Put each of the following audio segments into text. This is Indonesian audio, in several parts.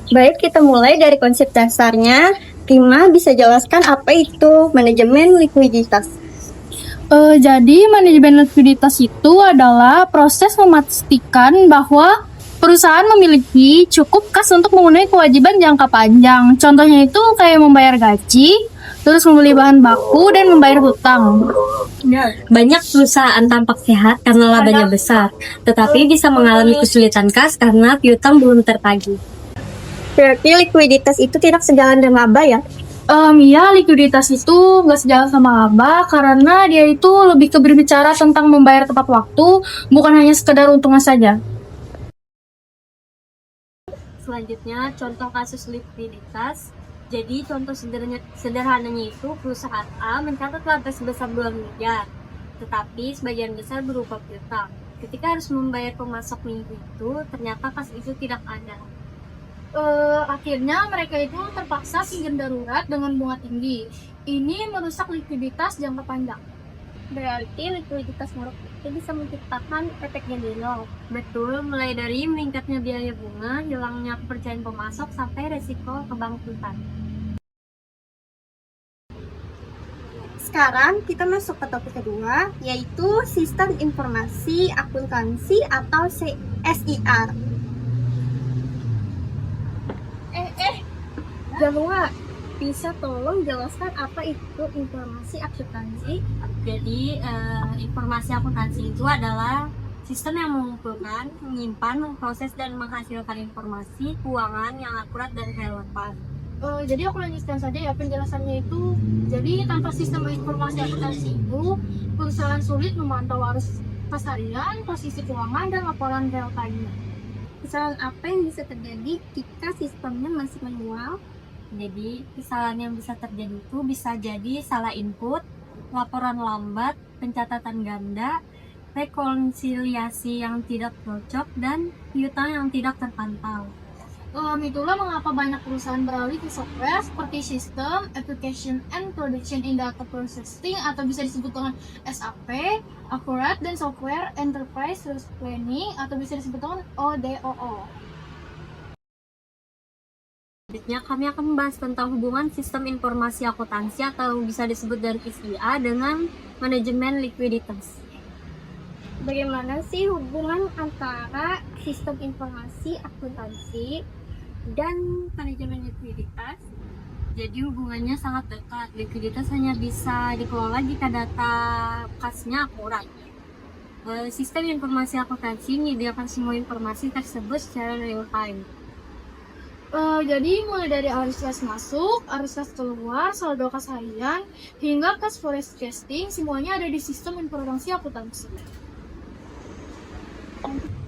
Baik, kita mulai dari konsep dasarnya. Prima bisa jelaskan apa itu manajemen likuiditas? Jadi manajemen likuiditas itu adalah proses memastikan bahwa perusahaan memiliki cukup kas untuk memenuhi kewajiban jangka panjang. Contohnya itu kayak membayar gaji, terus membeli bahan baku, dan membayar hutang. Banyak perusahaan tampak sehat karena labanya besar, tetapi bisa mengalami kesulitan kas karena piutang belum tertagih. Berarti likuiditas itu tidak sejalan dengan laba ya? Ya, likuiditas itu nggak sejalan sama laba karena dia itu lebih ke berbicara tentang membayar tepat waktu, bukan hanya sekedar untungan saja. Selanjutnya, contoh kasus likuiditas. Jadi, contoh sederhananya itu perusahaan A mencatat laba sebesar 2 miliar, tetapi sebagian besar berupa piutang. Ketika harus membayar pemasok minggu itu, ternyata kas itu tidak ada. Akhirnya mereka itu terpaksa pinjam darurat dengan bunga tinggi. Ini merusak likuiditas jangka panjang. Berarti likuiditas buruk itu bisa menciptakan efek domino. Betul, mulai dari meningkatnya biaya bunga, hilangnya kepercayaan pemasok, sampai resiko kebangkrutan. Sekarang kita masuk ke topik kedua, yaitu sistem informasi akuntansi atau SIR. Jalua, bisa tolong jelaskan apa itu informasi akuntansi? Jadi, informasi akuntansi itu adalah sistem yang mengumpulkan, menyimpan, memproses, dan menghasilkan informasi keuangan yang akurat dan relevan. Jadi aku lanjutkan saja ya penjelasannya itu. Jadi tanpa sistem informasi akuntansi itu, perusahaan sulit memantau arus kas harian, posisi keuangan, dan laporan real time-nya. Kesalahan apa yang bisa terjadi jika sistemnya masih manual? Jadi, kesalahan yang bisa terjadi itu bisa jadi salah input, laporan lambat, pencatatan ganda, rekonsiliasi yang tidak cocok, dan piutang yang tidak terpantau. Itulah mengapa banyak perusahaan beralih ke software seperti System, Application, and Production in Data Processing atau bisa disebut dengan SAP, Accurate, dan Software Enterprise Risk Planning atau bisa disebut dengan ODOO. Selanjutnya, kami akan membahas tentang hubungan sistem informasi akuntansi atau bisa disebut dari SIA dengan manajemen likuiditas. Bagaimana sih hubungan antara sistem informasi akuntansi dan manajemen likuiditas? Jadi hubungannya sangat dekat. Likuiditas hanya bisa dikelola jika data kasnya akurat. Sistem informasi akuntansi menyediakan semua informasi tersebut secara real time. Jadi mulai dari arus kas masuk, arus kas keluar, saldo kas harian, hingga kas forecasting, semuanya ada di sistem informasi akuntansi.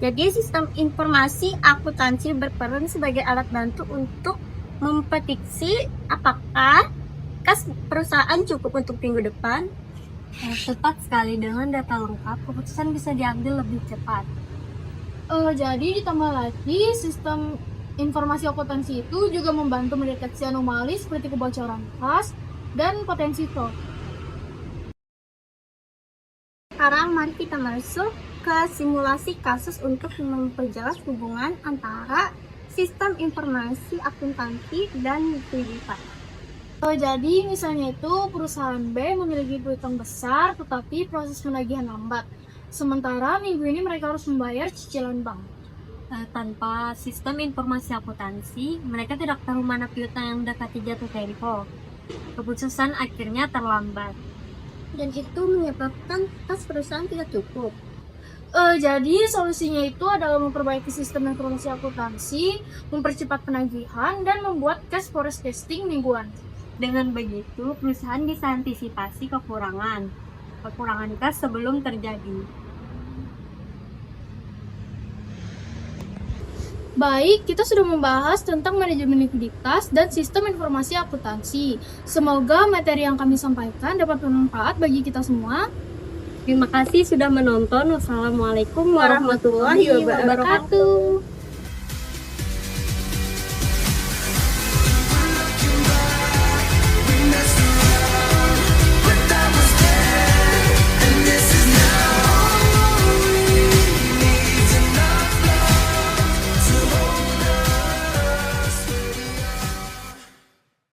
Jadi sistem informasi akuntansi berperan sebagai alat bantu untuk memprediksi apakah kas perusahaan cukup untuk minggu depan. Tepat sekali, dengan data lengkap, keputusan bisa diambil lebih cepat. Jadi ditambah lagi sistem informasi akuntansi itu juga membantu mendeteksi anomali seperti kebocoran kas dan potensi fraud. Sekarang mari kita masuk ke simulasi kasus untuk memperjelas hubungan antara sistem informasi akuntansi dan likuiditas. Jadi misalnya itu perusahaan B memiliki piutang besar tetapi proses penagihan lambat. Sementara minggu ini mereka harus membayar cicilan bank. Tanpa sistem informasi akuntansi, mereka tidak tahu mana piutang yang mendekati jatuh tempo. Keputusan akhirnya terlambat. Dan itu menyebabkan kas perusahaan tidak cukup. Jadi solusinya itu adalah memperbaiki sistem informasi akuntansi, mempercepat penagihan, dan membuat cash forecasting mingguan. Dengan begitu, perusahaan bisa antisipasi kekurangan kas sebelum terjadi. Baik, kita sudah membahas tentang manajemen likuiditas dan sistem informasi akuntansi. Semoga materi yang kami sampaikan dapat bermanfaat bagi kita semua. Terima kasih sudah menonton. Wassalamualaikum warahmatullahi wabarakatuh.